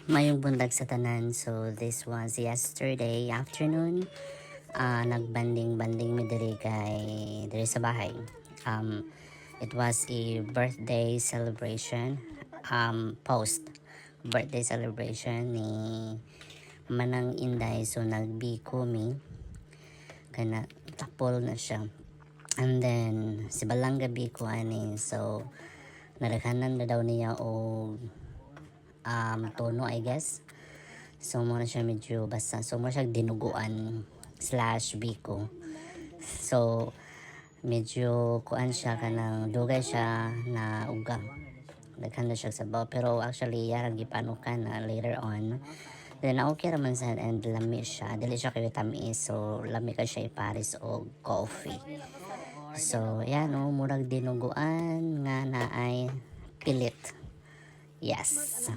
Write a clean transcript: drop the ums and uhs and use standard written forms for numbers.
Mayong bundag sa tanan. So this was yesterday afternoon. Nagbanding-banding mi diri sa bahay. It was a birthday celebration. Post birthday celebration ni Manang Inday. So nagbiko mi kana tapol na siya. And then si balang gabi ko ani. So nadaghanan na daw niya og tono, I guess. So mo na siya medyo basa. So mo siya dinuguan / biko. So medyo kuan siya kanang dugay siya na uga. Daghan na siya sabaw, pero actually yarang gipanukan na later on. Then okay raman sa and lami siya. Dili siya kayo tamis. So lami ka siya ipares og coffee. So yan o, murag dinuguan nga na ay pilit. Yes.